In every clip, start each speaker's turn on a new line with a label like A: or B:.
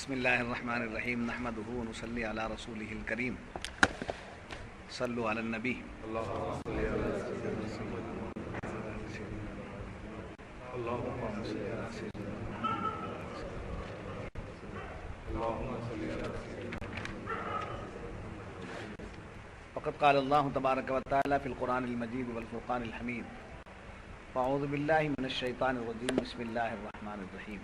A: بسم اللہ الرحمن الرحیم نحمدہ ونصلی علی رسولہ الکریم صلوا علی النبی وقد قال اللہ تبارک و تعالی فی القرآن المجید والفرقان الحمید اعوذ باللہ من الشیطان الرجیم بسم اللہ الرحمن الرحیم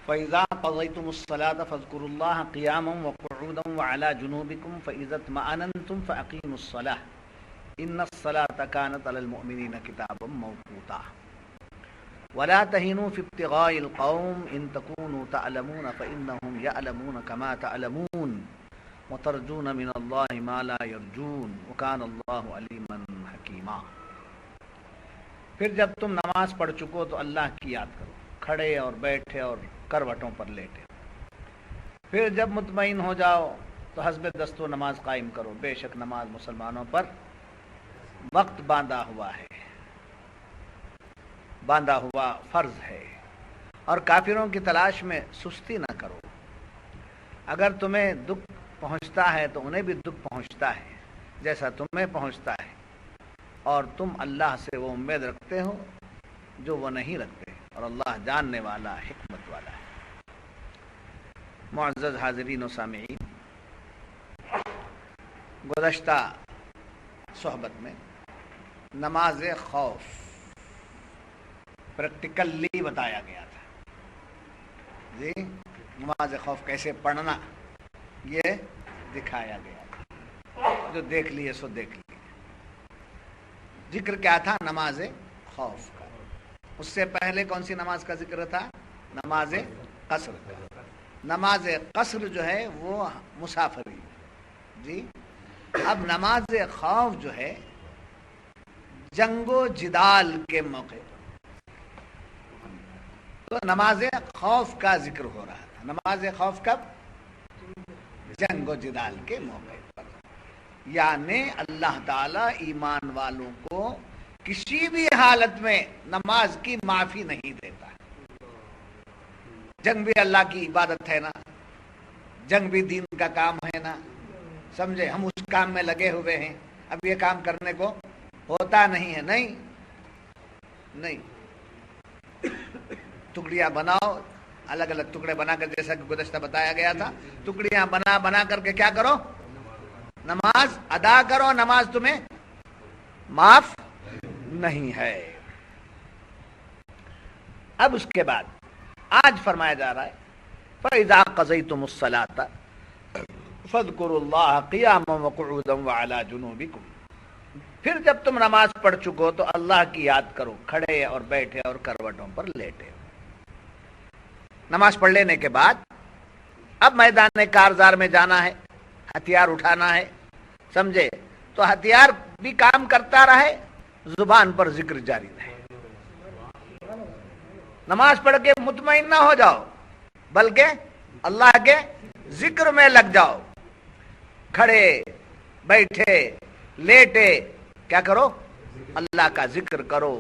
A: فَإِذَا قَضَيْتُمُ الصَّلَاةَ فَاذْكُرُوا اللَّهَ قِيَامًا وَقُعُودًا وَعَلَى جُنُوبِكُمْ فَإِذَا اطْمَأْنَنْتُمْ فَأَقِيمُوا الصَّلَاةَ إِنَّ الصَّلَاةَ كَانَتْ عَلَى الْمُؤْمِنِينَ كِتَابًا مَوْقُوتًا وَلَا تَهِنُوا فِي ابْتِغَاءِ الْقَوْمِ إِن تَكُونُوا تَعْلَمُونَ فَإِنَّهُمْ يَعْلَمُونَ كَمَا تَعْلَمُونَ وَتَرْجُونَ مِنَ اللَّهِ مَا لَا يَرْجُونَ وَكَانَ اللَّهُ عَلِيمًا حَكِيمًا۔ پھر جب تم نماز پڑھ چکو تو اللہ کی یاد کرو، کھڑے اور بیٹھے اور کروٹوں پر لیٹے۔ پھر جب مطمئن ہو جاؤ تو حسب دستور نماز قائم کرو، بے شک نماز مسلمانوں پر وقت باندھا ہوا ہے، باندھا ہوا فرض ہے، اور کافروں کی تلاش میں سستی نہ کرو۔ اگر تمہیں دکھ پہنچتا ہے تو انہیں بھی دکھ پہنچتا ہے جیسا تمہیں پہنچتا ہے، اور تم اللہ سے وہ امید رکھتے ہو جو وہ نہیں رکھتے، اور اللہ جاننے والا حکمت والا ہے۔ معزز حاضرین و سامعین، گزشتہ صحبت میں نماز خوف پریکٹیکلی بتایا گیا تھا جی، نماز خوف کیسے پڑھنا یہ دکھایا گیا تھا، جو دیکھ لیے سو دیکھ لیے۔ ذکر کیا تھا؟ نماز خوف کا۔ اس سے پہلے کون سی نماز کا ذکر تھا؟ نماز قصر کا۔ نماز قصر جو ہے وہ مسافری جی۔ اب نماز خوف جو ہے جنگ و جدال کے موقع تو نماز خوف کا ذکر ہو رہا تھا۔ نماز خوف کب؟ جنگ و جدال کے موقع پر، یعنی اللہ تعالی ایمان والوں کو کسی بھی حالت میں نماز کی معافی نہیں دیتا۔ جنگ بھی اللہ کی عبادت ہے نا، جنگ بھی دین کا کام ہے نا، سمجھے؟ ہم اس کام میں لگے ہوئے ہیں، اب یہ کام کرنے کو ہوتا نہیں ہے، نہیں ٹکڑیاں بناؤ، الگ الگ ٹکڑے بنا کر، جیسا کہ گزشتہ بتایا گیا تھا، ٹکڑیاں بنا کر کے کیا کرو؟ نماز ادا کرو، نماز تمہیں معاف نہیں ہے۔ اب اس کے بعد آج فرمایا جا رہا ہے فَإِذَا قَضَيْتُمُ الصَّلَاةَ فَاذْكُرُوا اللَّهَ قِيَامًا وَقُعُودًا وَعَلَى جُنُوبِكُمْ۔ پھر جب تم نماز پڑھ چکو تو اللہ کی یاد کرو، کھڑے اور بیٹھے اور کروٹوں پر لیٹے۔ نماز پڑھ لینے کے بعد اب میدان کارزار میں جانا ہے، ہتھیار اٹھانا ہے، سمجھے؟ تو ہتھیار بھی کام کرتا رہے، زبان پر ذکر جاری رہے۔ نماز پڑھ کے مطمئن نہ ہو جاؤ، بلکہ اللہ کے ذکر میں لگ جاؤ، کھڑے بیٹھے لیٹے کیا کرو؟ اللہ کا ذکر کرو۔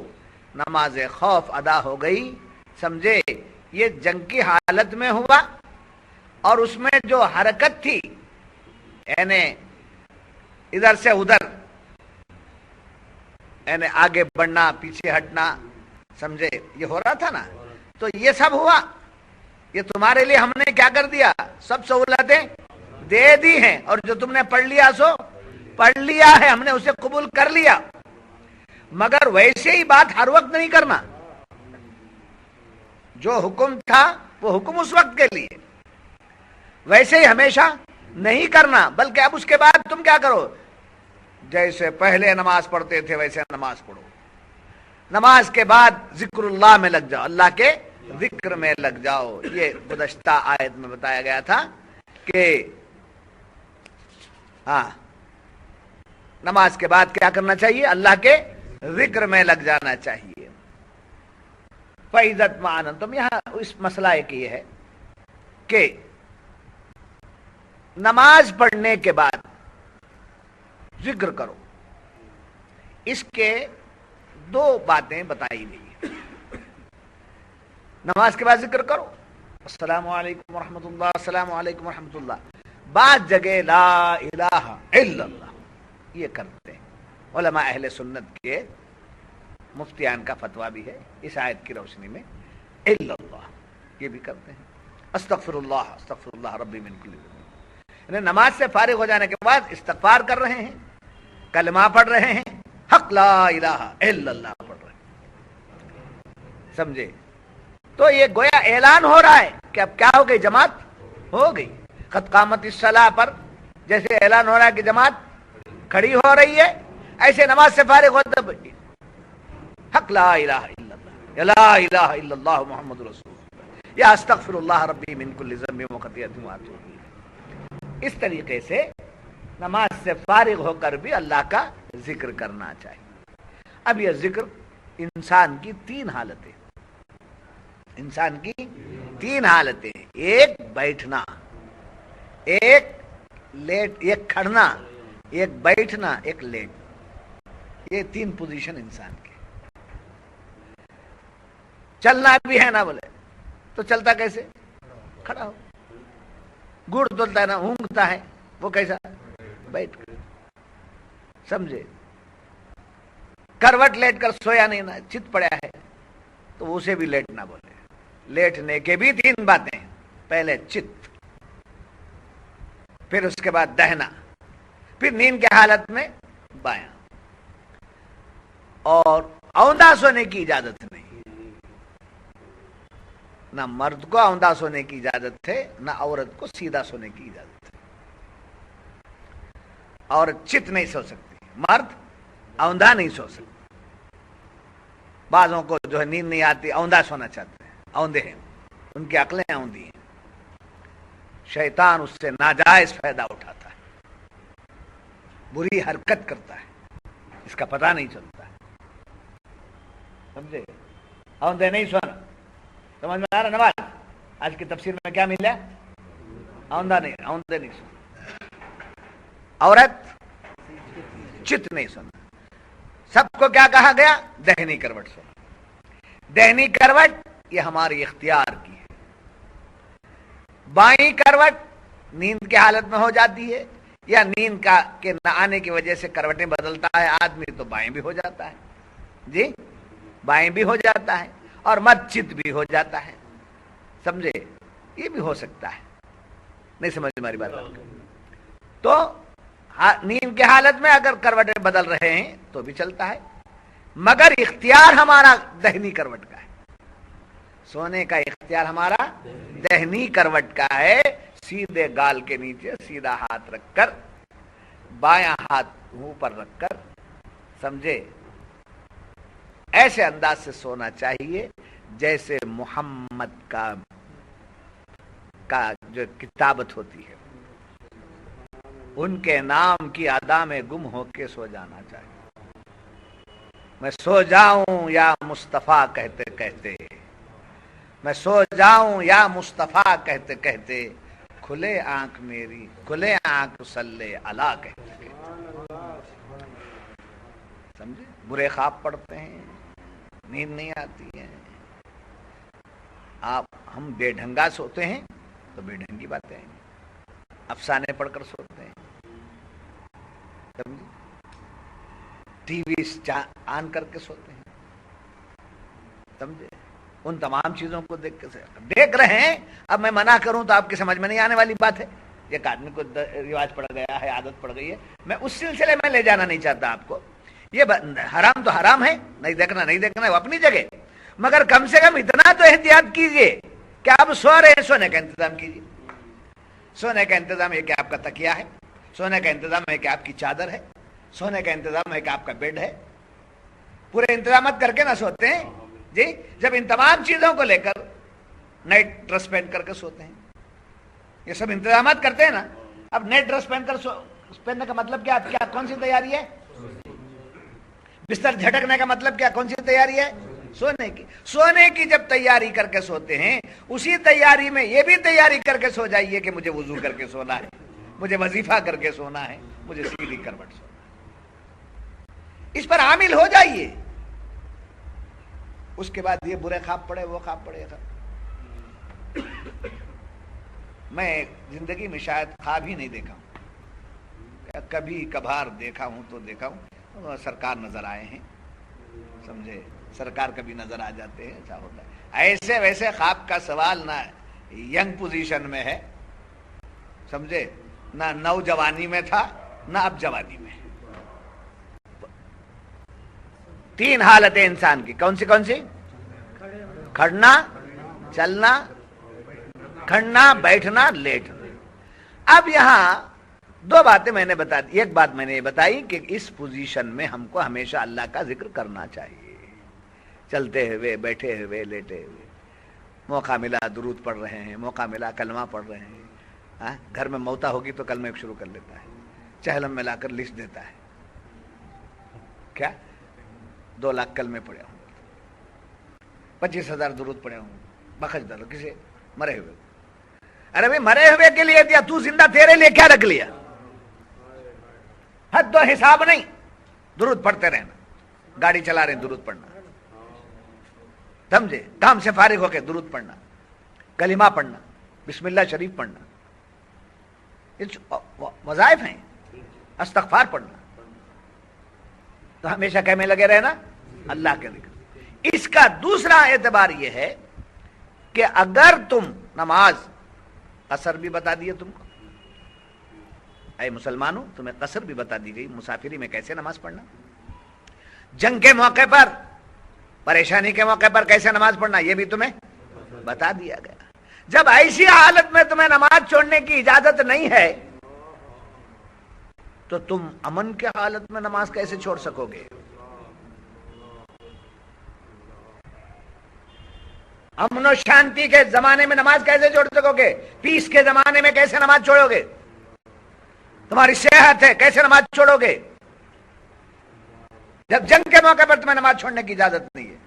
A: نماز خوف ادا ہو گئی، سمجھے؟ یہ جنگ کی حالت میں ہوا، اور اس میں جو حرکت تھی، یعنی ادھر سے ادھر، یعنی آگے بڑھنا پیچھے ہٹنا، سمجھے؟ یہ ہو رہا تھا نا، تو یہ سب ہوا۔ یہ تمہارے لیے ہم نے کیا کر دیا؟ سب سہولتیں دے دی ہیں، اور جو تم نے پڑھ لیا سو پڑھ لیا ہے، ہم نے اسے قبول کر لیا، مگر ویسے ہی بات ہر وقت نہیں کرنا۔ جو حکم تھا وہ حکم اس وقت کے لیے، ویسے ہی ہمیشہ نہیں کرنا، بلکہ اب اس کے بعد تم کیا کرو؟ جیسے پہلے نماز پڑھتے تھے ویسے نماز پڑھو۔ نماز کے بعد ذکر اللہ میں لگ جاؤ، اللہ کے ذکر میں لگ جاؤ۔ یہ گزشتہ آیت میں بتایا گیا تھا کہ نماز کے بعد کیا کرنا چاہیے؟ اللہ کے ذکر میں لگ جانا چاہیے۔ فَإِذَا اطْمَأْنَنْتُمْ، یہاں اس مسئلہ ایک یہ ہے کہ نماز پڑھنے کے بعد ذکر کرو۔ اس کے دو باتیں بتائی گئی ہیں۔ نماز کے بعد ذکر کرو، السلام علیکم ورحمۃ اللہ، السلام علیکم ورحمۃ اللہ. بعض جگہ لا الہ الا اللہ یہ کرتے ہیں. علماء اہل سنت کے مفتیان کا فتویٰ بھی ہے اس آیت کی روشنی میں الا اللہ یہ بھی کرتے ہیں. استغفر اللہ ربی من کل ذنب، یعنی نماز سے فارغ ہو جانے کے بعد استغفار کر رہے ہیں، کلمہ پڑھ رہے ہیں، حق لا الہ الا اللہ پڑھ رہے ہیں. سمجھے؟ تو یہ گویا اعلان ہو رہا ہے کہ اب کیا ہو گئی، جماعت ہو گئی. قد قامت الصلاۃ پر جیسے اعلان ہو رہا ہے کہ جماعت کھڑی ہو رہی ہے، ایسے نماز سے فارغ ہو تب حق لا الہ الا اللہ، یا لا الہ الا اللہ محمد رسول اللہ، یا استغفر اللہ ربی من کل ذنب وخطیئۃ واتوب الیہ. اس طریقے سے نماز سے فارغ ہو کر بھی اللہ کا ذکر کرنا چاہیے. اب یہ ذکر انسان کی تین حالتیں، انسان کی تین حالتیں، ایک بیٹھنا، ایک لیٹ، ایک کھڑنا، ایک بیٹھنا، ایک لیٹ. یہ تین پوزیشن انسان کی. چلنا بھی ہے نا بولے تو چلتا کیسے؟ کھڑا ہو. گڑ دولتا ہے نا، اونگتا ہے، وہ کیسا؟ بیٹھ کر. سمجھے؟ کروٹ لیٹ کر سویا نہیں نا، چت پڑا ہے تو اسے بھی لیٹنا بولے. لیٹنے کے بھی تین باتیں، پہلے چت، پھر اس کے بعد دہنا، پھر نیند کے حالت میں بایاں. اور اوندا سونے کی اجازت نہیں، نہ مرد کو اوندا سونے کی اجازت ہے، نہ عورت کو سیدھا سونے کی اجازت ہے. عورت چت نہیں سو سکتی، مرد اوندا نہیں سو سکتی. بعضوں کو جو ہے نیند نہیں آتی، اوندا سونا چاہتے ہیں، اوندے ہیں، ان کی عقلیں اوندی ہیں. شیطان اس سے ناجائز فائدہ اٹھاتا ہے، بری حرکت کرتا ہے، اس کا پتہ نہیں چلتا ہے. سمجھے؟ اوندے نہیں سونا. سمجھ میں آ رہا؟ نواز آج کی تفسیر میں کیا ملا؟ اوندا نہیں، اوندے نہیں سونا. عورت چت نہیں سونا. سب کو کیا کہا گیا؟ دہنی کروٹ سونا. دہنی کروٹ یہ ہماری اختیار کی ہے. بائیں کروٹ نیند کی حالت میں ہو جاتی ہے، یا نیند کا کے نہ آنے کی وجہ سے کروٹیں بدلتا ہے آدمی تو بائیں بھی ہو جاتا ہے. جی بائیں بھی ہو جاتا ہے، اور مت چت بھی ہو جاتا ہے. سمجھے؟ یہ بھی ہو سکتا ہے. نہیں سمجھ ہماری بات؟ تو نیند کے حالت میں اگر کروٹیں بدل رہے ہیں تو بھی چلتا ہے، مگر اختیار ہمارا دہنی کروٹ کا ہے. سونے کا اختیار ہمارا دہنی کروٹ کا ہے. سیدھے گال کے نیچے سیدھا ہاتھ رکھ کر، بایاں ہاتھ منہ پر رکھ کر، سمجھے، ایسے انداز سے سونا چاہیے جیسے محمد کا جو کتابت ہوتی ہے، ان کے نام کی ادا میں گم ہو کے سو جانا چاہیے. میں سو جاؤں یا مصطفیٰ کہتے کہتے، میں سو جاؤں یا مصطفیٰ کہتے کہتے، کھلے آنکھ میری، کھلے آنکھ صلی اللہ کہتے کہتے. سمجھے؟ برے خواب پڑتے ہیں، نیند نہیں آتی ہے. ہم بے ڈھنگا سوتے ہیں تو بے ڈھنگی باتیں ہیں، افسانے پڑھ کر سوتے ہیں. ٹی وی آن کر کے سوتے ہیں. سمجھے؟ ان تمام چیزوں کو دیکھ رہے ہیں. اب میں منع کروں تو آپ کی سمجھ میں نہیں آنے والی بات ہے. ایک آدمی کو رواج پڑ گیا ہے، عادت پڑ گئی ہے. میں اس سلسلے میں لے جانا نہیں چاہتا آپ کو. یہ حرام تو حرام ہے، نہیں دیکھنا نہیں دیکھنا ہے وہ اپنی جگہ، مگر کم سے کم اتنا تو احتیاط کیجئے کہ آپ سو رہے ہیں، سونے کا انتظام کیجئے. سونے کا انتظام ہے کہ آپ کا تکیہ ہے، سونے کا انتظام ہے کہ آپ کی چادر ہے، سونے کا انتظام ہے کہ آپ کا بیڈ ہے. پورے انتظامات کر کے نہ سوتے ہیں جی. جب ان تمام چیزوں کو لے کر نائٹ ڈریس پہن کر کے سوتے ہیں، یہ سب انتظامات کرتے ہیں نا. اب نائٹ ڈریس پہننے کا مطلب کیا کون سی تیاری ہے؟ بستر جھٹکنے کا مطلب کیا، کون سی تیاری ہے؟ سونے کی. سونے کی جب تیاری کر کے سوتے ہیں، اسی تیاری میں یہ بھی تیاری کر کے سو جائیے کہ مجھے وضو کر کے سونا ہے، مجھے وظیفہ کر کے سونا ہے، مجھے سیدھی کروٹ سونا ہے. اس پر عامل ہو جائیے. اس کے بعد یہ برے خواب پڑے، وہ خواب پڑے، میں زندگی میں شاید خواب ہی نہیں دیکھا ہوں، کبھی کبھار دیکھا ہوں تو دیکھا ہوں، سرکار نظر آئے ہیں، سمجھے، سرکار کبھی نظر آ جاتے ہیں، ایسا ہوتا ہے۔ ایسے ویسے خواب کا سوال نہ ینگ پوزیشن میں ہے، سمجھے، نہ نوجوانی میں تھا نہ اب جوانی میں۔ تین حالتیں انسان کی، کون سی کون سی؟ کھڑنا، چلنا، کھڑنا، بیٹھنا، لیٹنا۔ اب یہاں دو باتیں میں نے بتا دی۔ ایک بات میں نے یہ بتائی کہ اس پوزیشن میں ہم کو ہمیشہ اللہ کا ذکر کرنا چاہیے، چلتے ہوئے، بیٹھے ہوئے، لیٹے ہوئے، موقع ملا درود پڑھ رہے ہیں، موقع ملا کلمہ پڑھ رہے ہیں، گھر میں موتا ہوگی تو کلمہ شروع کر لیتا ہے، چہلم ملا کر لکھ دیتا ہے، کیا 2 لاکھ کلمے پڑھے ہوں، 25,000 درود پڑھے ہوں، بخش ڈالو کسی مرے ہوئے۔ ارے بھائی مرے ہوئے کے لیے دیا، تو زندہ تیرے لیے کیا رکھ لیا؟ حد و حساب نہیں، درود پڑھتے رہنا، گاڑی چلا رہے ہیں درود پڑھنا، سمجھے، کام سے فارغ ہو کے درود پڑھنا، کلمہ پڑھنا، بسم اللہ شریف پڑھنا، وظائف ہیں، استغفار پڑھنا، تو ہمیشہ کہنے لگے رہنا اللہ کے ذکر۔ اس کا دوسرا اعتبار یہ ہے کہ اگر تم نماز، قصر بھی بتا دیے تم کو، اے مسلمانوں تمہیں قصر بھی بتا دی گئی، مسافری میں کیسے نماز پڑھنا، جنگ کے موقع پر، پریشانی کے موقع پر کیسے نماز پڑھنا، یہ بھی تمہیں بتا دیا گیا۔ جب ایسی حالت میں تمہیں نماز چھوڑنے کی اجازت نہیں ہے تو تم امن کے حالت میں نماز کیسے چھوڑ سکو گے؟ امن و شانتی کے زمانے میں نماز کیسے چھوڑ سکو گے؟ پیس کے زمانے میں کیسے نماز چھوڑو گے؟ تمہاری صحت ہے، کیسے نماز چھوڑو گے؟ جب جنگ کے موقع پر تمہیں نماز چھوڑنے کی اجازت نہیں ہے،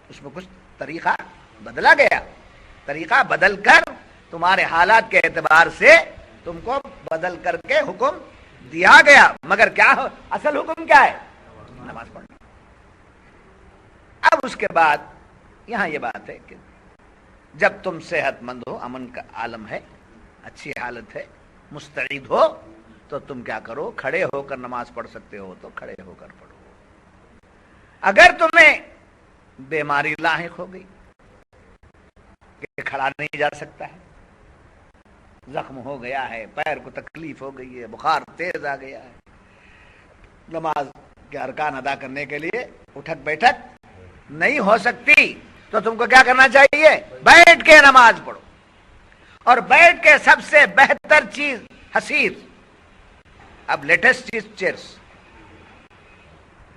A: اس میں کچھ طریقہ بدلا گیا، طریقہ بدل کر تمہارے حالات کے اعتبار سے تم کو بدل کر کے حکم دیا گیا، مگر کیا اصل حکم کیا ہے؟ نماز پڑھنا۔ اب اس کے بعد یہاں یہ بات ہے کہ جب تم صحت مند ہو، امن کا عالم ہے، اچھی حالت ہے، مستعد ہو، تو تم کیا کرو؟ کھڑے ہو کر نماز پڑھ سکتے ہو تو کھڑے ہو کر پڑھو۔ اگر تمہیں بیماری لاحق ہو گئی کہ کھڑا نہیں جا سکتا ہے، زخم ہو گیا ہے، پیر کو تکلیف ہو گئی ہے، بخار تیز آ گیا ہے، نماز کے ارکان ادا کرنے کے لیے اٹھک بیٹھک نہیں ہو سکتی، تو تم کو کیا کرنا چاہیے؟ بیٹھ کے نماز پڑھو۔ اور بیٹھ کے سب سے بہتر چیز حسیر، اب لیٹسٹ چیز چیئرز۔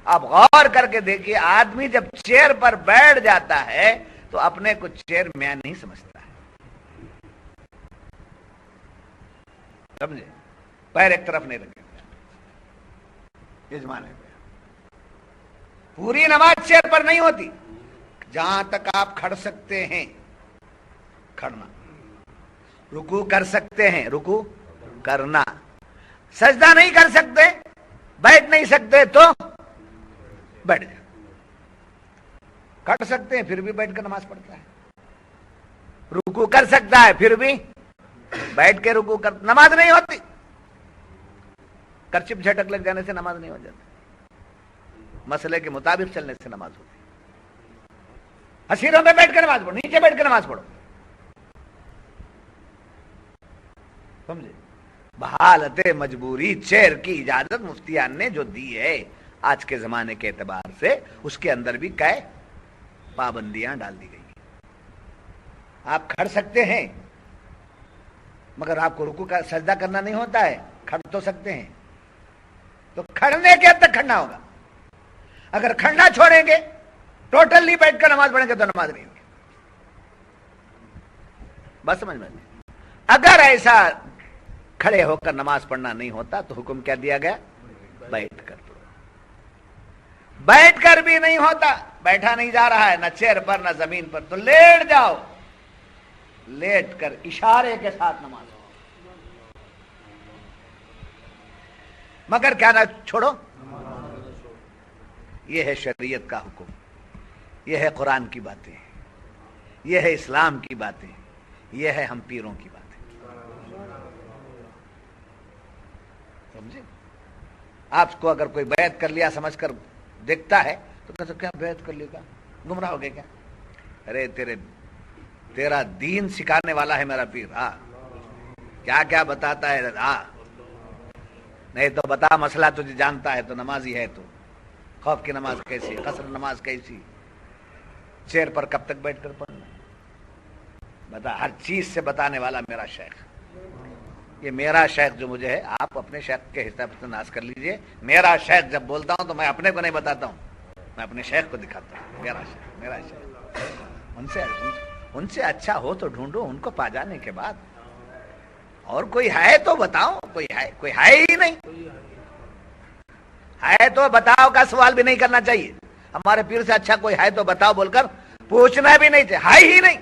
A: آپ غور کر کے دیکھیے، آدمی جب چیئر پر بیٹھ جاتا ہے تو اپنے کو چیئر میں نہیں سمجھتا ہے، سمجھے، پیر ایک طرف نہیں رکھے یجمان ہے۔ پوری نماز چیئر پر نہیں ہوتی، جہاں تک آپ کھڑ سکتے ہیں کھڑنا، رکوع کر سکتے ہیں رکوع کرنا، سجدہ نہیں کر سکتے، بیٹھ نہیں سکتے تو بیٹھ جائے، کھڑ سکتے ہیں پھر بھی بیٹھ کر نماز پڑھتا ہے، رکوع کر سکتا ہے پھر بھی بیٹھ کے رکوع کر، نماز نہیں ہوتی۔ کرچپ جھٹک لگ جانے سے نماز نہیں ہو جاتی، مسئلے کے مطابق چلنے سے نماز ہوتی۔ حسیروں میں بیٹھ کر نماز پڑھو، نیچے بیٹھ کر نماز پڑھو، سمجھے، بحالت مجبوری چیر کی اجازت مفتیان نے جو دی ہے آج کے زمانے کے اعتبار سے، اس کے اندر بھی کئی پابندیاں ڈال دی گئی ہیں۔ آپ کھڑ سکتے ہیں مگر آپ کو رکوع کا سجدہ کرنا نہیں ہوتا ہے، کھڑ تو سکتے ہیں، تو کھڑنے کے حد تک کھڑنا ہوگا۔ اگر کھڑنا چھوڑیں گے، ٹوٹلی بیٹھ کر نماز پڑھیں گے تو نماز نہیں ہوگی۔ بس سمجھ میں نہیں۔ اگر ایسا کھڑے ہو کر نماز پڑھنا نہیں ہوتا تو حکم کیا دیا گیا؟ بیٹھ کر پڑھو۔ بیٹھ کر بھی نہیں ہوتا، بیٹھا نہیں جا رہا ہے نہ چیئر پر نہ زمین پر، تو لیٹ جاؤ، لیٹ کر اشارے کے ساتھ نماز پڑھو، مگر کیا نہ چھوڑو۔ یہ ہے شریعت کا حکم، یہ ہے قرآن کی باتیں، یہ ہے اسلام کی باتیں، یہ ہے ہم پیروں کی بات سمجھے. آپ کو اگر کوئی بیعت کر لیا سمجھ کر دیکھتا ہے تو کہتا کیا بیعت کر لے گا, گمراہ ہو گئے کیا؟ ارے تیرا دین سکھانے والا ہے میرا پیر. ہاں کیا کیا بتاتا ہے. ہاں نہیں تو بتا مسئلہ تجھے جانتا ہے تو نمازی ہے تو خوف کی نماز کیسی, قصر نماز کیسی, چیر پر کب تک بیٹھ کر پڑھنا, بتا. ہر چیز سے بتانے والا میرا شیخ. یہ میرا شیخ جو مجھے ہے, آپ اپنے شیخ کے حساب سے ناز کر لیجئے. میرا شیخ جب بولتا ہوں تو میں اپنے کو نہیں بتاتا ہوں, میں اپنے شیخ کو دکھاتا ہوں. میرا شیخ, میرا شیخ. ان سے اچھا ہو تو ڈھونڈو, ان کو پا جانے کے بعد. اور کوئی ہے تو بتاؤ, کوئی ہے ہی نہیں. ہے تو بتاؤ کا سوال بھی نہیں کرنا چاہیے. ہمارے پیر سے اچھا کوئی ہے تو بتاؤ بول کر پوچھنا بھی نہیں چاہیے. ہے ہی نہیں.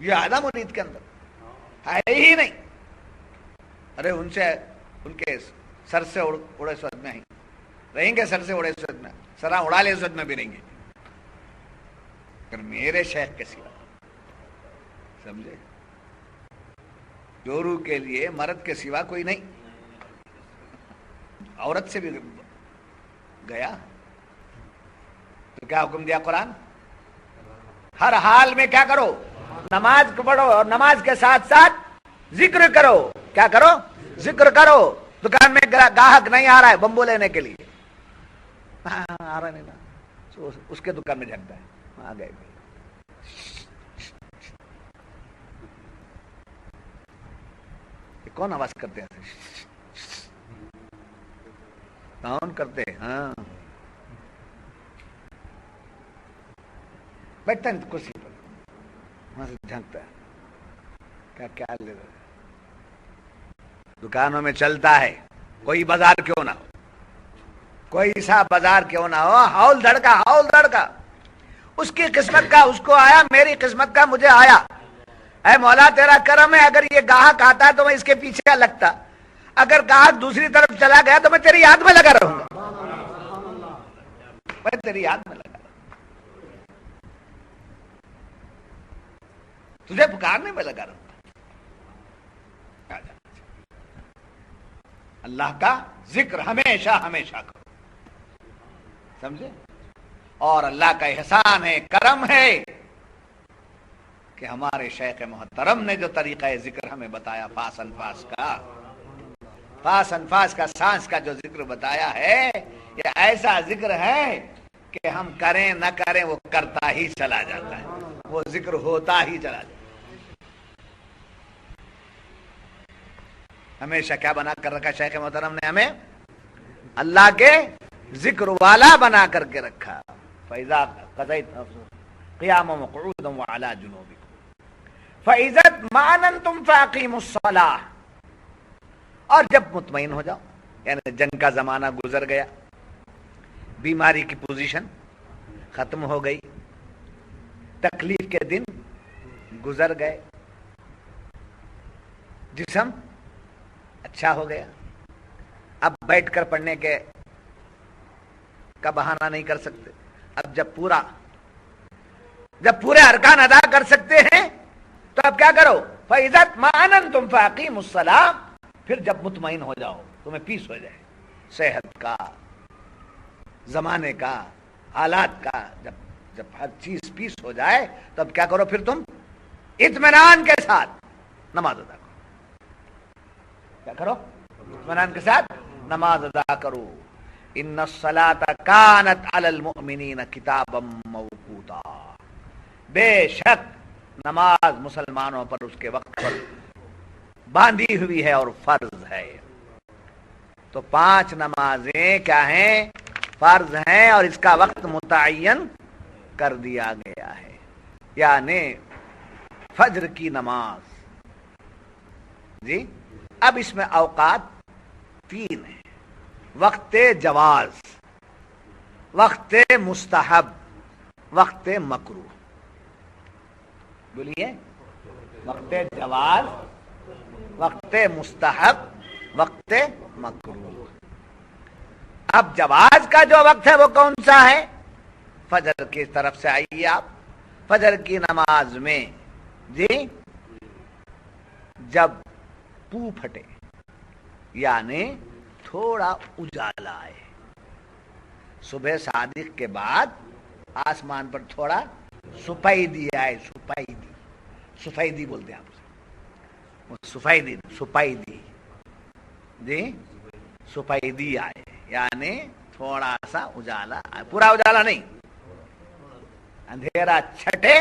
A: یہ آدم مرید کے اندر ہے ہی نہیں. ارے ان سے ان کے سر سے اڑے سوچ میں رہیں گے, سر سے اڑے سوچ میں, سرا اڑا لے سوچ میں بھی رہیں گے. میرے شیخ کے سوا سمجھے, جورو کے لیے مرد کے سوا کوئی نہیں. عورت سے بھی گیا تو کیا حکم دیا قرآن؟ ہر حال میں کیا کرو؟ نماز کو پڑھو اور نماز کے ساتھ ساتھ ذکر کرو. کیا کرو؟ ذکر کرو. دکان میں گاہک نہیں آ رہا ہے بمبو لینے کے لیے, آ رہا نہیں نا, اس کے دکان میں جھکتا ہے. آ گئے کون آواز کرتے ہیں؟ کون کرتے ہیں؟ ہاں بیٹھتا ہے کرسی پر, وہاں سے جھانکتا ہے. کیا لے رہا ہے؟ دکانوں میں چلتا ہے, کوئی بازار کیوں نہ ہو, کوئی سا بازار کیوں نہ ہو, ہول دھڑکا. اس کی قسمت کا اس کو آیا, میری قسمت کا مجھے آیا. اے مولا تیرا کرم ہے, اگر یہ گاہک آتا ہے تو میں اس کے پیچھے لگتا, اگر گاہک دوسری طرف چلا گیا تو میں تیری یاد میں لگا رہوں گا. میں تیری یاد میں لگا رہوں گا, تجھے پکارنے میں لگا رہوں گا. اللہ کا ذکر ہمیشہ ہمیشہ کرو, سمجھے. اور اللہ کا احسان ہے, کرم ہے کہ ہمارے شیخ محترم نے جو طریقہ ذکر ہمیں بتایا, فاس انفاس کا سانس کا جو ذکر بتایا ہے, یہ ایسا ذکر ہے کہ ہم کریں نہ کریں وہ کرتا ہی چلا جاتا ہے, وہ ذکر ہوتا ہی چلا جاتا ہے. ہمیشہ کیا بنا کر رکھا شیخ محترم نے ہمیں؟ اللہ کے ذکر والا بنا کر کے رکھا. فَإِذَا قَضَيْتُمْ قِيَامًا وَقُعُودًا وَعَلَىٰ جُنُوبِكُمْ فَإِذَا اطْمَأْنَنْتُمْ فَأَقِيمُوا الصَّلَاةَ. اور جب مطمئن ہو جاؤ, یعنی جنگ کا زمانہ گزر گیا, بیماری کی پوزیشن ختم ہو گئی, تکلیف کے دن گزر گئے, جسم اچھا ہو گیا, اب بیٹھ کر پڑھنے کے کا بہانہ نہیں کر سکتے. اب جب پورے ارکان ادا کر سکتے ہیں تو اب کیا کرو؟ فَإِذَا اطْمَأْنَنْتُمْ فَأَقِيمُوا الصَّلَاةَ. پھر جب مطمئن ہو جاؤ, تمہیں پیس ہو جائے, صحت کا, زمانے کا, حالات کا, جب ہر چیز پیس ہو جائے تو اب کیا کرو؟ پھر تم اطمینان کے ساتھ نماز ادا کرو. کیا کرو؟ اطمینان کے ساتھ نماز ادا کرو. ان الصلاۃ کانت علی المؤمنین کتابا موقوتا. بے شک نماز مسلمانوں پر اس کے وقت پر باندھی ہوئی ہے اور فرض ہے. تو 5 نمازیں کیا ہیں؟ فرض ہیں, اور اس کا وقت متعین کر دیا گیا ہے. یعنی فجر کی نماز جی. اب اس میں اوقات 3 ہیں: وقت جواز, وقت مستحب, وقت مکروہ. بولیے, وقت جواز, وقت مستحب, وقت مکروہ. اب جواز کا جو وقت ہے وہ کون سا ہے؟ فجر کی طرف سے آئیے آپ. فجر کی نماز میں جی جب پو پھٹے یعنی تھوڑا اجالا آئے. صبح صادق کے بعد آسمان پر تھوڑا سفیدی آئے. سفیدی بولتے ہیں آپ سفیدی جی سفیدی آئے یعنی تھوڑا سا اجالا آئے, پورا اجالا نہیں. اندھیرا چھٹے,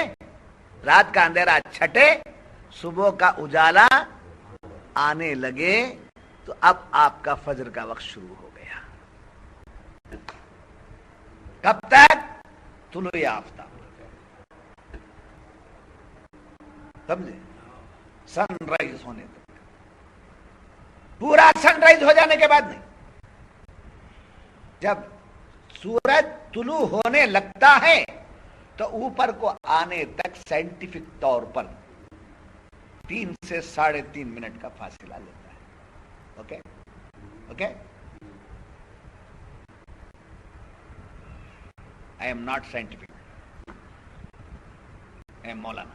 A: رات کا اندھیرا چھٹے, صبح کا اجالا آنے لگے تو اب آپ کا فجر کا وقت شروع ہو گیا. کب تک؟ طلوع آفتاب. سمجھے؟ سن رائز ہونے تک. پورا سن رائز ہو جانے کے بعد نہیں. جب سورج طلوع ہونے لگتا ہے تو اوپر کو آنے تک سائنٹیفک طور پر 3 سے 3.5 منٹ کا فاصلہ لیتا ہے. Okay okay. I am not scientific. I am مولانا.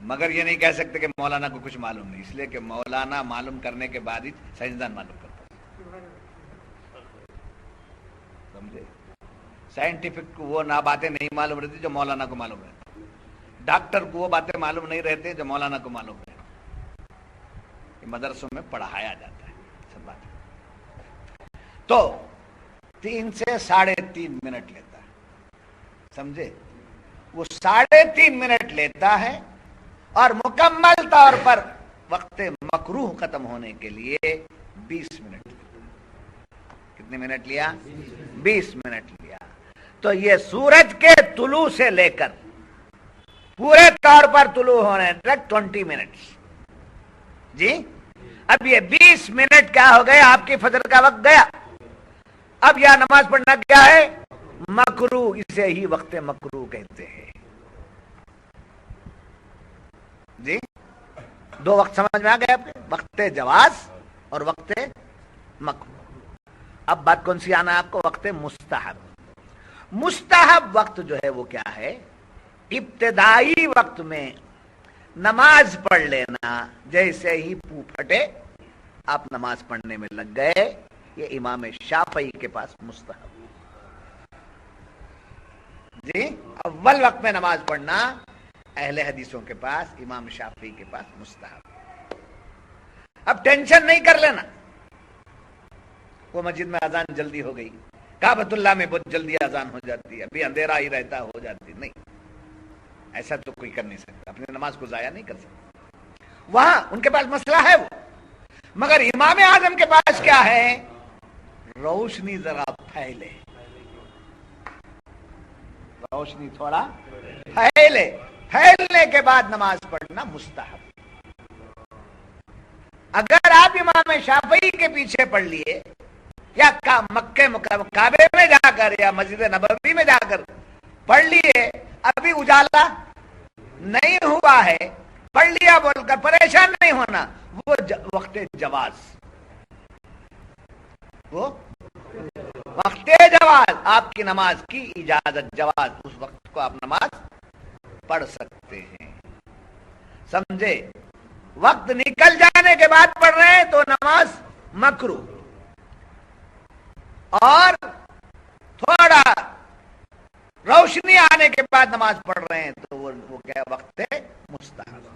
A: مگر یہ نہیں کہہ سکتے کہ مولانا کو کچھ معلوم نہیں, اس لیے کہ مولانا معلوم کرنے کے بعد ہی سائنسدان معلوم کرتا ہے. سمجھے؟ سائنٹیفک کو وہ نہ باتیں نہیں معلوم رہتی جو مولانا کو معلوم رہتی. ڈاکٹر کو وہ باتیں معلوم نہیں رہتے جو مولانا کو معلوم رہتی. یہ مدرسوں میں پڑھایا جاتا ہے سب باتیں. تو 3 سے 3.5 منٹ لیتا ہے. سمجھے؟ وہ 3.5 منٹ لیتا ہے اور مکمل طور پر وقت مکروہ ختم ہونے کے لیے 20 منٹ لیتا ہے. کتنے منٹ لیا؟ 20 منٹ لیا. تو یہ سورج کے طلوع سے لے کر پورے طور پر طلوع ہونے تک 20 منٹ. جی اب یہ 20 منٹ کیا ہو گئے؟ آپ کی فجر کا وقت گیا. اب یہ نماز پڑھنا کیا ہے؟ مکروہ. اسے ہی وقت مکروہ کہتے ہیں. جی 2 وقت سمجھ میں آ گئے آپ کے, وقت جواز اور وقت مکروہ. اب بات کون سی آنا ہے آپ کو؟ وقت مستحب. مستحب وقت جو ہے وہ کیا ہے؟ ابتدائی وقت میں نماز پڑھ لینا. جیسے ہی پو پھٹے آپ نماز پڑھنے میں لگ گئے. یہ امام شافعی کے پاس مستحب. جی اول وقت میں نماز پڑھنا اہل حدیثوں کے پاس, امام شافعی کے پاس مستحب. اب ٹینشن نہیں کر لینا وہ مسجد میں اذان جلدی ہو گئی, کعبۃ اللہ میں بہت جلدی اذان ہو جاتی ہے, ابھی اندھیرا ہی رہتا ہو جاتی. نہیں, ایسا تو کوئی کر نہیں سکتا. اپنی نماز کو ضائع نہیں کر سکتا. وہاں ان کے پاس مسئلہ ہے وہ. مگر امام اعظم کے پاس کیا ہے؟ روشنی ذرا پھیلے, روشنی تھوڑا پھیلے, پھیلنے کے بعد نماز پڑھنا مستحب. اگر آپ امام شافعی کے پیچھے پڑھ لیے یا مکہ مکرمہ کعبے میں جا کر یا مسجد نبوی میں جا کر پڑھ لیے, ابھی اجالا نہیں ہوا ہے, پڑھ لیا بول کر پریشان نہیں ہونا. وہ وقت جواز, وہ وقت جواز, آپ کی نماز کی اجازت, جواز, اس وقت کو آپ نماز پڑھ سکتے ہیں. سمجھے؟ وقت نکل جانے کے بعد پڑھ رہے ہیں تو نماز مکروہ, اور تھوڑا روشنی آنے کے بعد نماز پڑھ رہے ہیں تو وہ کیا وقت ہے؟ مستحب.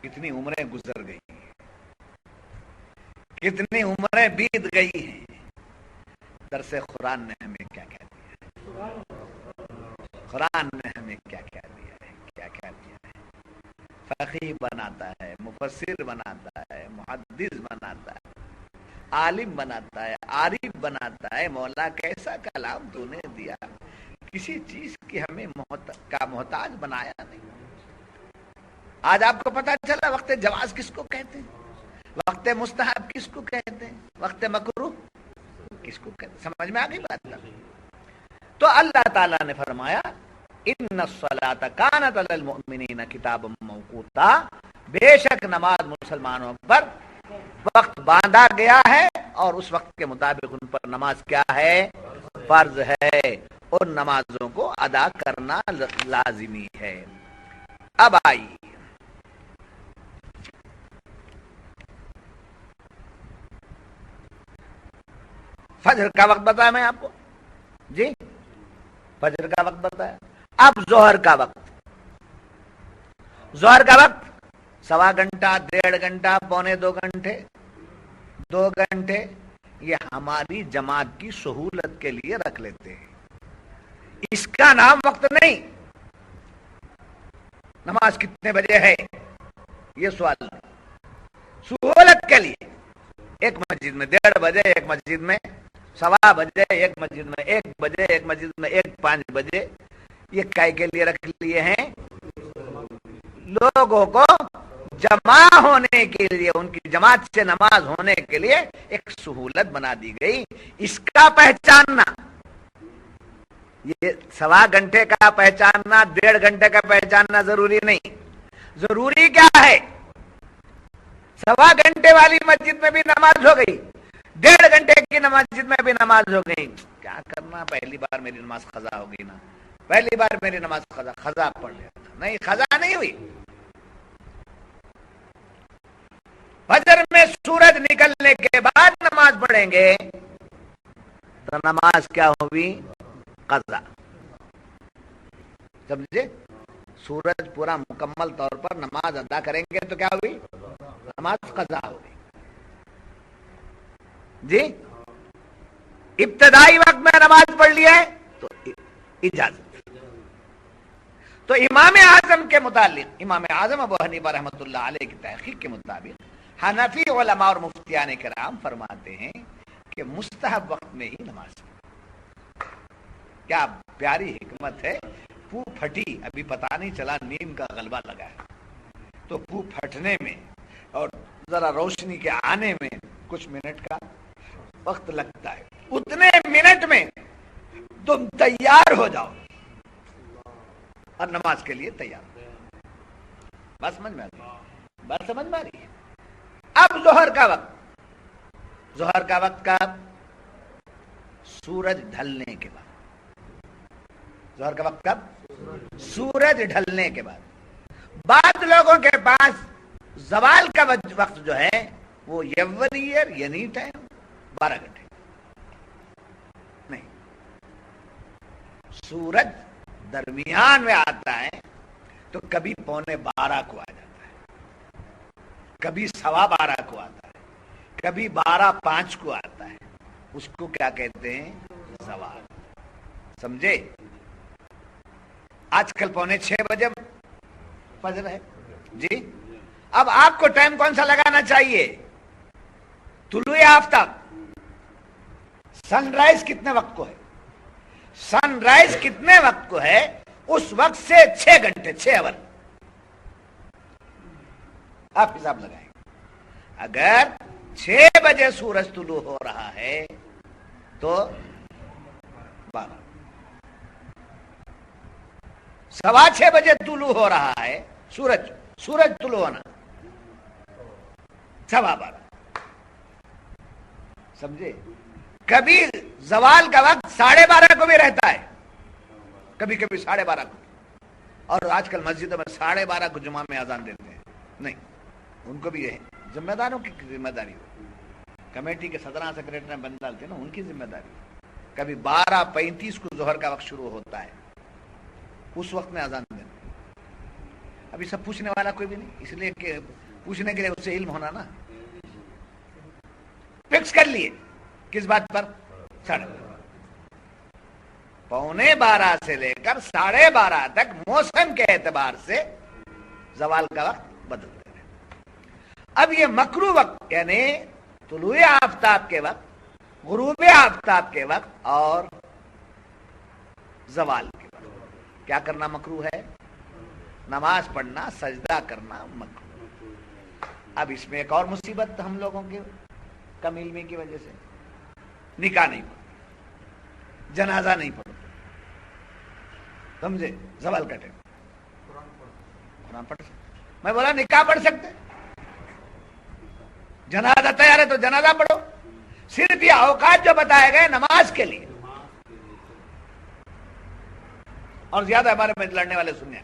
A: کتنی عمریں گزر گئی ہیں, کتنی عمریں بیت گئی ہیں. درس قرآن نے ہمیں کیا کیا دیا ہے؟ قرآن نے ہمیں کیا کیا دیا ہے؟ کیا کیا دیا ہے؟ فقیہ بناتا ہے, مفسر بناتا ہے, محدث بناتا ہے, عالم بناتا ہے, عارف بناتا ہے. مولا کیسا کلام تو نے دیا, کسی چیز کی ہمیں محتاج بنایا نہیں. آج آپ کو پتا چلا وقت جواز کس کو کہتے ہیں, وقت مستحب کس کو کہتے ہیں, وقت مکروہ کس کو کہتے ہیں. سمجھ میں آ گئی بات؟ تو اللہ تعالیٰ نے فرمایا ان الصلاۃ کانت علی المؤمنین کتابا موقوتا, بے شک نماز مسلمانوں پر وقت باندھا گیا ہے اور اس وقت کے مطابق ان پر نماز کیا ہے؟ فرض ہے. اور نمازوں کو ادا کرنا لازمی ہے. اب آئیے فجر کا وقت بتایا میں آپ کو جی، فجر کا وقت بتایا. اب ظہر کا وقت، ظہر کا وقت 1.25 گھنٹہ، 1.5 گھنٹہ، 1.25 گھنٹے، 2 گھنٹے، یہ ہماری جماعت کی سہولت کے لیے رکھ لیتے ہیں. اس کا نام وقت نہیں. نماز کتنے بجے ہے یہ سوال نہیں. سہولت کے لیے ایک مسجد میں 1:30 بجے، ایک مسجد میں 1:15 بجے، ایک مسجد میں 1 بجے، ایک مسجد میں 1:05 بجے. یہ کائے کے لیے رکھ لیے ہیں؟ لوگوں کو جمع ہونے کے لیے، ان کی جماعت سے نماز ہونے کے لیے ایک سہولت بنا دی گئی. اس کا پہچاننا، یہ 1.25 گھنٹے کا پہچاننا، 1.5 گھنٹے کا پہچاننا ضروری نہیں. ضروری کیا ہے؟ 1.25 گھنٹے والی مسجد میں بھی نماز ہو گئی، 1.5 گھنٹے کی مسجد میں بھی نماز ہو گئی. کیا کرنا، پہلی بار میری نماز قضا ہو گئی نا، پہلی بار میری نماز قضا پڑھ لیا تھا. نہیں، قضا نہیں ہوئی. فجر میں سورج نکلنے کے بعد نماز پڑھیں گے تو نماز کیا ہوئی؟ قضا. سمجھے؟ سورج پورا مکمل طور پر نماز ادا کریں گے تو کیا ہوئی؟ نماز قضا ہوگی. جی، ابتدائی وقت میں نماز پڑھ لی ہے تو اجازت. تو امام اعظم کے متعلق، امام اعظم ابو حنیفہ رحمۃ اللہ علیہ کی تحقیق کے مطابق حنفی علماء اور مفتیان کرام فرماتے ہیں کہ مستحب وقت میں ہی نماز. کیا پیاری حکمت ہے. پو پھٹی، ابھی پتہ نہیں چلا نیند کا غلبہ لگا ہے، تو پو پھٹنے میں اور ذرا روشنی کے آنے میں کچھ منٹ کا وقت لگتا ہے. اتنے منٹ میں تم تیار ہو جاؤ اور نماز کے لیے تیار ہو. بس سمجھ میں آ رہی؟ بس سمجھ میں آ رہی ہے؟ اب ظہر کا وقت، ظہر کا وقت کا سورج ڈھلنے کے بعد. ظہر کا وقت کب؟ سورج ڈھلنے کے بعد. بعض لوگوں کے پاس زوال کا وقت جو ہے وہ ایئر یعنی ٹائم 12 گھنٹے نہیں. سورج درمیان میں آتا ہے تو کبھی 11:45 کو آ جاتا ہے، کبھی 12:15 کو آتا ہے، کبھی 12:05 کو آتا ہے. اس کو کیا کہتے ہیں؟ زوال. سمجھے؟ آج کل 5:45 بجے فجر ہے جی. اب آپ کو ٹائم کون سا لگانا چاہیے؟ طلوع آفتاب. سن رائز کتنے وقت کو ہے؟ سن رائز کتنے وقت کو ہے؟ اس وقت سے 6 گھنٹے، 6 آور آپ حساب لگائیں. اگر 6 بجے سورج طلوع ہو رہا ہے تو 12، 6:15 بجے طلوع ہو رہا ہے سورج طلوع ہونا 12:15. سمجھے؟ کبھی زوال کا وقت 12:30 کو بھی رہتا ہے، کبھی کبھی 12:30 کو. اور آج کل مسجدوں میں 12:30 کو جمعہ میں اذان دیتے ہیں. نہیں، ان کو بھی ہے، ذمہ داروں کی ذمہ داری ہو، کمیٹی کے صدراں سیکریٹری بن ڈالتے ہیں نا، ان کی ذمہ داری. کبھی 12:35 کو ظہر کا وقت شروع ہوتا ہے، اس وقت میں اذان دینا. ابھی سب پوچھنے والا کوئی بھی نہیں، اس لیے کہ پوچھنے کے لیے اس سے علم ہونا نا. فکس کر لیے کس بات پر؟ 11:15 سے لے کر 12:30 تک موسم کے اعتبار سے زوال کا وقت بدلتا ہے. اب یہ مکروہ وقت یعنی طلوع آفتاب کے وقت، غروب آفتاب کے وقت اور زوال کے وقت کیا کرنا مکروہ ہے؟ نماز پڑھنا، سجدہ کرنا مکروہ. اب اس میں ایک اور مصیبت ہم لوگوں کی کم علمی کی وجہ سے، نکاح نہیں پڑھتے، جنازہ نہیں پڑھتے. سمجھے؟ زوال کا ٹائم قرآن پڑھ سکتے، میں بولا نکاح پڑھ سکتے، جنازہ تیار ہے تو جنازہ پڑھو. صرف یہ اوقات جو بتائے گئے نماز کے لیے، اور زیادہ ہمارے میں لڑنے والے سننے.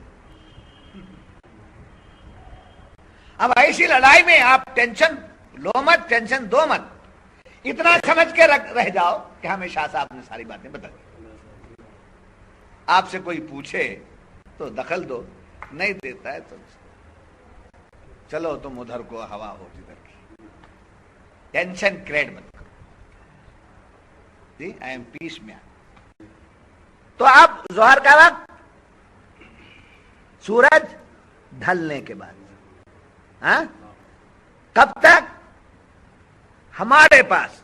A: اب ایسی لڑائی میں آپ ٹینشن لو مت، ٹینشن دو مت، اتنا سمجھ کے رہ جاؤ کہ ہمیں شاہ صاحب نے ساری باتیں بتا دی. آپ سے کوئی پوچھے تو دخل دو، نہیں دیتا ہے تو چلو تم ادھر کو ہوا ہو جدھر کی، ٹینشن کریٹ مت کرو. جی آئی ایم پیس میں. تو اب ظہر کا وقت سورج ڈھلنے کے بعد. ہاں کب تک؟ ہمارے پاس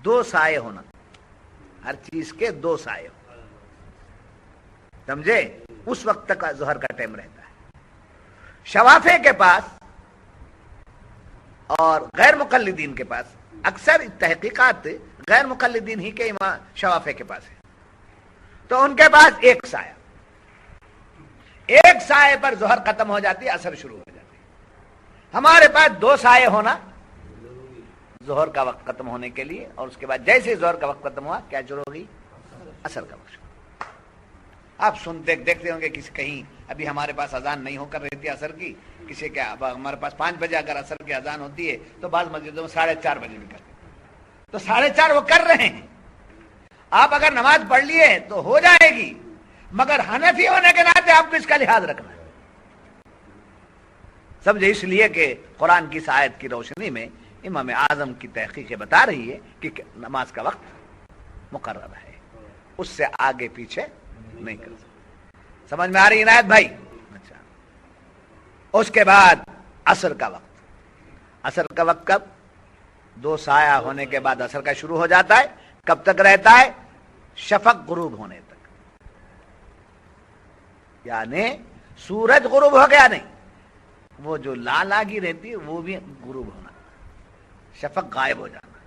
A: دو سائے ہونا، ہر چیز کے دو سائے ہونا، سمجھے؟ اس وقت تک ظہر کا ٹائم رہتا ہے. شوافے کے پاس اور غیر مقلدین کے پاس، اکثر تحقیقات غیر مقلدین ہی کے امام شوافے کے پاس ہے، تو ان کے پاس ایک سایہ، ایک سائے پر ظہر ختم ہو جاتی ہے، عصر شروع ہو جاتی ہے. ہمارے پاس دو سائے ہونا ظہر کا وقت ختم ہونے کے لیے، اور اس کے بعد جیسے ظہر کا وقت ختم ہوا کیا شروع ہوگی؟ عصر کا وقت. آپ سنتے دیکھتے ہوں گے کسی کہیں ابھی ہمارے پاس اذان نہیں ہو کر رہی تھی عصر کی، کسی کے ہمارے پاس 5 بجے اگر عصر کی اذان ہوتی ہے تو بعض مسجدوں میں 4:30 بجے بھی کرتے ہیں. تو 4:30 وہ کر رہے ہیں. آپ اگر نماز پڑھ لیے تو ہو جائے گی، مگر حنفی ہونے کے ناطے آپ کو اس کا لحاظ رکھنا ہے. سمجھے؟ اس لیے کہ قرآن کی آیت کی روشنی میں امام اعظم کی تحقیقیں بتا رہی ہے کہ نماز کا وقت مقرر ہے، اس سے آگے پیچھے نہیں کر سکتے. سمجھ میں آ رہی عنایت بھائی؟ اچھا. اس کے بعد عصر کا وقت. عصر کا وقت کب؟ دو سایہ ہونے کے بعد عصر کا شروع ہو جاتا ہے. کب تک رہتا ہے؟ شفق غروب ہونے تک. یعنی سورج غروب ہو گیا نہیں، وہ جو لال آگی رہتی ہے وہ بھی غروب ہونا، شفق غائب ہو جانا.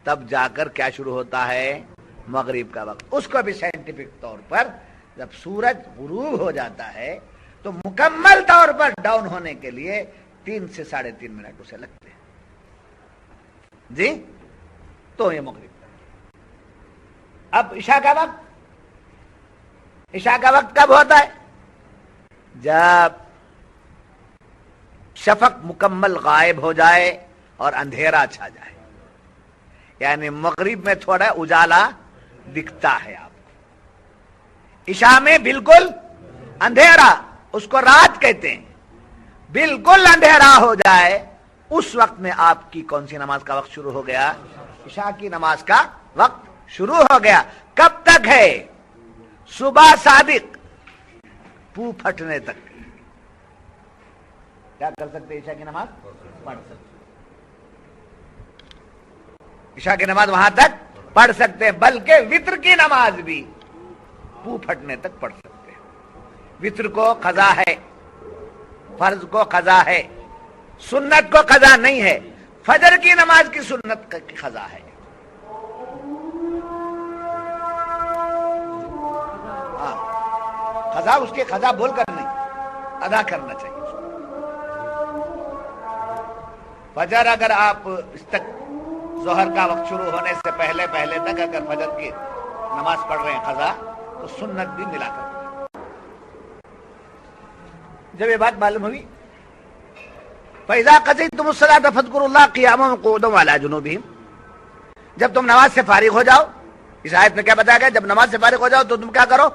A: تب جا کر کیا شروع ہوتا ہے؟ مغرب کا وقت. اس کو بھی سائنٹیفک طور پر جب سورج غروب ہو جاتا ہے تو مکمل طور پر ڈاؤن ہونے کے لیے 3 سے 3.5 منٹ اسے لگتے ہیں. جی تو یہ مغرب. اب عشاء کا وقت. عشاء کا وقت کب ہوتا ہے؟ جب شفق مکمل غائب ہو جائے اور اندھیرا چھا جائے. یعنی مغرب میں تھوڑا اجالا دکھتا ہے آپ کو، عشاء میں بالکل اندھیرا، اس کو رات کہتے ہیں. بالکل اندھیرا ہو جائے اس وقت میں آپ کی کون سی نماز کا وقت شروع ہو گیا؟ عشاء کی نماز کا وقت شروع ہو گیا. کب تک ہے؟ صبح صادق پو پھٹنے تک. کیا کر سکتے؟ عشاء کی نماز پڑھ سکتے. عشاء کی نماز وہاں تک پڑھ سکتے ہیں، بلکہ وتر کی نماز بھی پو پھٹنے تک پڑھ سکتے ہیں. وتر کو قضا ہے، فرض کو قضا ہے، سنت کو قضا نہیں ہے. فجر کی نماز کی سنت کی قضا ہے. قضا اس کے قضا بول کر نہیں، ادا کرنا چاہیے. فجر اگر آپ اس تک ظہر کا وقت شروع ہونے سے پہلے تک اگر فجر کی نماز پڑھ رہے ہیں قضا، تو سنت بھی ملا کر. جب یہ بات معلوم ہوئی، فَإِذَا قَضَيْتُمُ الصَّلَاةَ فَاذْكُرُوا اللَّهَ قِيَامًا وَقُعُودًا وَعَلَىٰ جُنُوبِهِمْ. جب تم نماز سے فارغ ہو جاؤ، اس آیت میں کیا بتایا گیا؟ جب نماز سے فارغ ہو جاؤ تو تم کیا کرو؟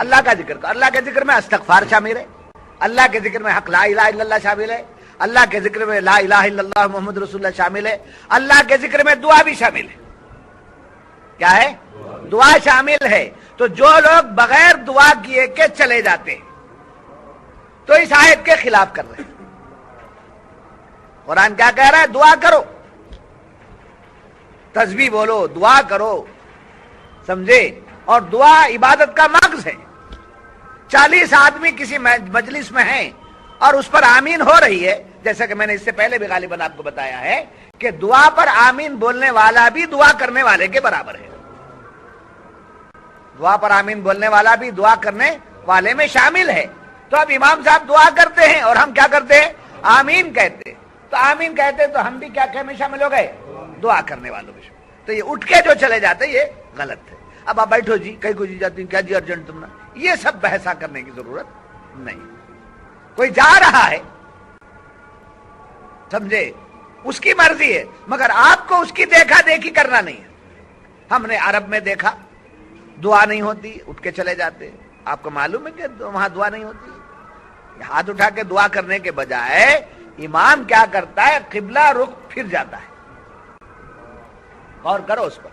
A: اللہ کا ذکر کرو. اللہ کے ذکر میں استغفار شامل ہے، اللہ کے ذکر میں حق لا الہ الا اللہ شامل ہے، اللہ کے ذکر میں لا الہ الا اللہ محمد رسول اللہ شامل ہے، اللہ کے ذکر میں دعا بھی شامل ہے. کیا ہے؟ دعا شامل ہے. تو جو لوگ بغیر دعا کیے کے چلے جاتے ہیں تو اس آیت کے خلاف کر رہے ہیں. قرآن کیا کہہ رہا ہے؟ دعا کرو، تسبیح بولو، دعا کرو. سمجھے؟ اور دعا عبادت کا مغز ہے. 40 آدمی کسی مجلس میں ہیں اور اس پر آمین ہو رہی ہے، جیسا کہ میں نے اس سے پہلے بھی غالباً آپ کو بتایا ہے کہ دعا پر آمین بولنے والا بھی دعا کرنے والے کے برابر ہے. دعا پر آمین بولنے والا بھی دعا کرنے والے میں شامل ہے. تو اب امام صاحب دعا کرتے ہیں اور ہم کیا کرتے ہیں؟ آمین کہتے ہیں. تو آمین کہتے تو ہم بھی کیا میں شامل ہو گئے؟ دعا کرنے والوں میں. تو یہ اٹھ کے جو چلے جاتے یہ غلط ہے. اب آپ بیٹھو جی، کہیں کو جی جاتی ہیں، کیا جی ارجنٹ تم نے، یہ سب بحثہ کرنے کی ضرورت نہیں. کوئی جا رہا ہے سمجھے، اس کی مرضی ہے، مگر آپ کو اس کی دیکھا دیکھی کرنا نہیں ہے. ہم نے عرب میں دیکھا دعا نہیں ہوتی، اٹھ کے چلے جاتے. آپ کو معلوم ہے کہ وہاں دعا نہیں ہوتی. ہاتھ اٹھا کے دعا کرنے کے بجائے امام کیا کرتا ہے، قبلہ رخ پھر جاتا ہے. غور کرو اس پر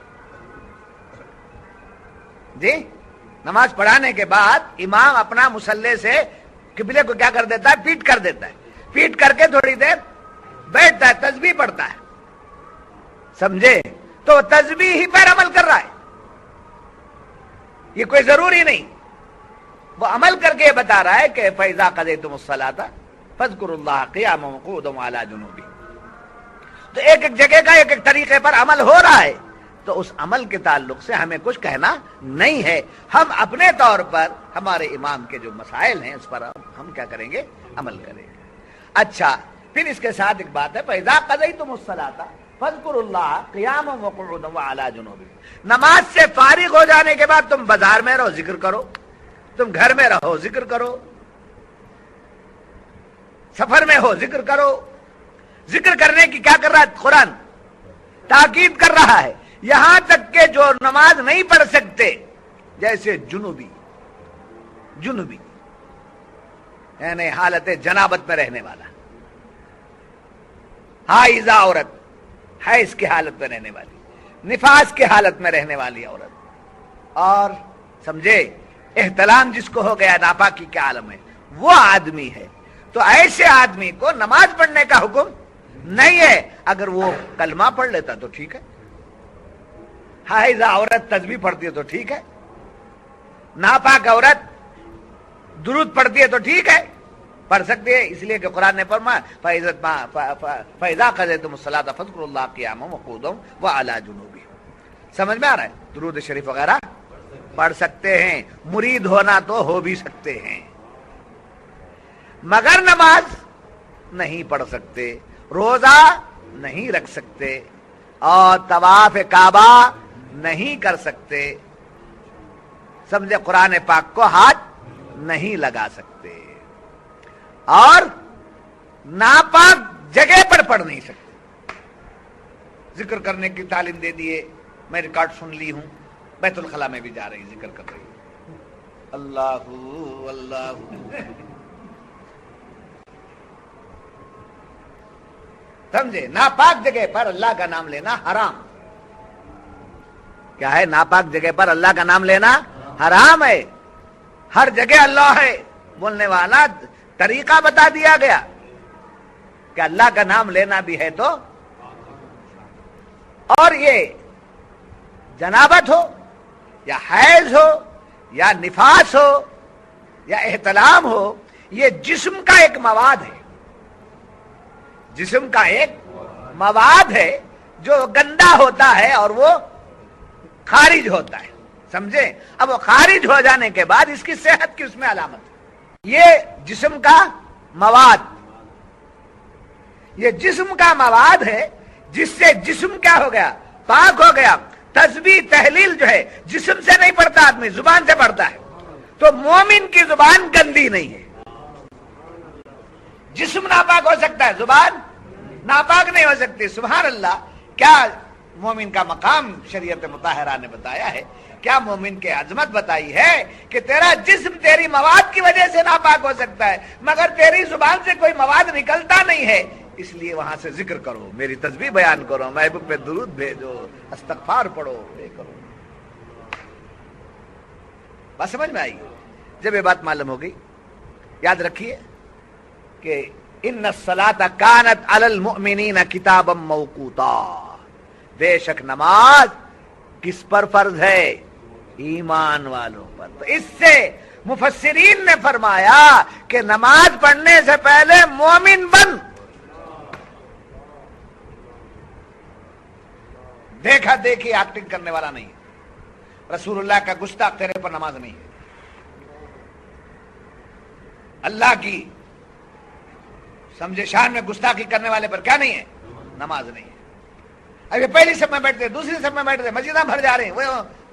A: جی. نماز پڑھانے کے بعد امام اپنا مصلی سے قبلے کو کیا کر دیتا ہے، پیٹ کر دیتا ہے. پیٹ کر کے تھوڑی دیر بیٹھتا ہے، تسبیح پڑھتا ہے. سمجھے، تو تسبیح ہی پر عمل کر رہا ہے. یہ کوئی ضروری نہیں، وہ عمل کر کے بتا رہا ہے کہ فَإِذَا قَضَيْتُمُ الصَّلَاةَ فَاذْكُرُوا اللَّهَ قِيَامًا وَقُعُودًا وَعَلَىٰ جُنُوبِهِمْ. تو ایک ایک جگہ کا ایک ایک طریقے پر عمل ہو رہا ہے، تو اس عمل کے تعلق سے ہمیں کچھ کہنا نہیں ہے. ہم اپنے طور پر ہمارے امام کے جو مسائل ہیں اس پر ہم کیا کریں گے، عمل کریں گے. اچھا، پھر اس کے ساتھ ایک بات ہے، فَإِذَا قَضَيْتُمُ الصَّلَاةَ فَاذْكُرُوا اللَّهَ قِيَامًا وَقُعُودًا وَعَلَىٰ جُنُوبِهِمْ. نماز سے فارغ ہو جانے کے بعد تم بازار میں رہو ذکر کرو، تم گھر میں رہو ذکر کرو، سفر میں ہو ذکر کرو. ذکر کرنے کی کیا کر رہا ہے قرآن، تاکید کر رہا ہے. یہاں تک کہ جو نماز نہیں پڑھ سکتے، جیسے جنوبی یعنی حالت جنابت میں رہنے والا، حائضہ عورت، حیض کی حالت میں رہنے والی، نفاس کی حالت میں رہنے والی عورت، اور سمجھے احتلام جس کو ہو گیا ناپاکی کے عالم میں، وہ آدمی ہے. تو ایسے آدمی کو نماز پڑھنے کا حکم نہیں ہے. اگر وہ کلمہ پڑھ لیتا تو ٹھیک ہے، حائضہ عورت تسبیح پڑھتی ہے تو ٹھیک ہے، ناپاک عورت درود پڑھتی ہے تو ٹھیک ہے، پڑھ سکتے ہیں. اس لیے کہ قرآن نے فرمایا فَإِذَا قَضَيْتُمُ الصَّلَاةَ فَاذْكُرُوا اللَّهَ قِيَامًا وَقُعُودًا وَعَلَىٰ جُنُوبِهِمْ. سمجھ میں آ رہا ہے؟ درود شریف وغیرہ پڑھ سکتے ہیں، مرید ہونا تو ہو بھی سکتے ہیں، مگر نماز نہیں پڑھ سکتے، روزہ نہیں رکھ سکتے، اور طواف کعبہ نہیں کر سکتے. سمجھے، قرآن پاک کو ہاتھ نہیں لگا سکتے، اور ناپاک جگہ پر پڑھ نہیں سکتے. ذکر کرنے کی تعلیم دے دیے، میں ریکارڈ سن لی ہوں، بیت الخلاء میں بھی جا رہی ذکر کر رہی ہوں، اللہ اللہ. سمجھے، ناپاک جگہ پر اللہ کا نام لینا حرام. کیا ہے؟ ناپاک جگہ پر اللہ کا نام لینا حرام ہے. ہر جگہ اللہ ہے بولنے والا طریقہ بتا دیا گیا کہ اللہ کا نام لینا بھی ہے تو. اور یہ جنابت ہو یا حیض ہو یا نفاس ہو یا احتلام ہو، یہ جسم کا ایک مواد ہے، جسم کا ایک مواد ہے جو گندا ہوتا ہے اور وہ خارج ہوتا ہے. سمجھے، اب وہ خارج ہو جانے کے بعد اس کی صحت کی اس میں علامت ہے. یہ جسم کا مواد، یہ جسم کا مواد ہے جس سے جسم کیا ہو گیا، پاک ہو گیا. تسبیح تحلیل جو ہے جسم سے نہیں پڑھتا آدمی، زبان سے پڑھتا ہے. تو مومن کی زبان گندی نہیں ہے. جسم ناپاک ہو سکتا ہے، زبان ناپاک نہیں ہو سکتی. سبحان اللہ، کیا مومن کا مقام شریعت مطہرہ نے بتایا ہے، کیا مومن کے عظمت بتائی ہے کہ تیرا جسم تیری مواد کی وجہ سے ناپاک ہو سکتا ہے، مگر تیری زبان سے کوئی مواد نکلتا نہیں ہے. اس لیے وہاں سے ذکر کرو، میری تسبیح بیان کرو، محبوب پہ درود بھیجو، استغفار پڑھو، یہ کرو. بات سمجھ میں آئی؟ جب یہ بات معلوم ہو گئی، یاد رکھیے کہ ان الصلاۃ کانت علی المؤمنین کتابا موقوتا، بے شک نماز کس پر فرض ہے؟ ایمان والوں پر. تو اس سے مفسرین نے فرمایا کہ نماز پڑھنے سے پہلے مومن بن. دیکھا دیکھی ایکٹنگ کرنے والا نہیں، رسول اللہ کا گستاخ تیرے پر نماز نہیں ہے، اللہ کی سمجھے شان میں گستاخی کرنے والے پر کیا نہیں ہے؟ نماز نہیں ہے. ابھی پہلی سب میں بیٹھتے، دوسری سب میں بیٹھتے، مسجدیں بھر جا رہے ہیں،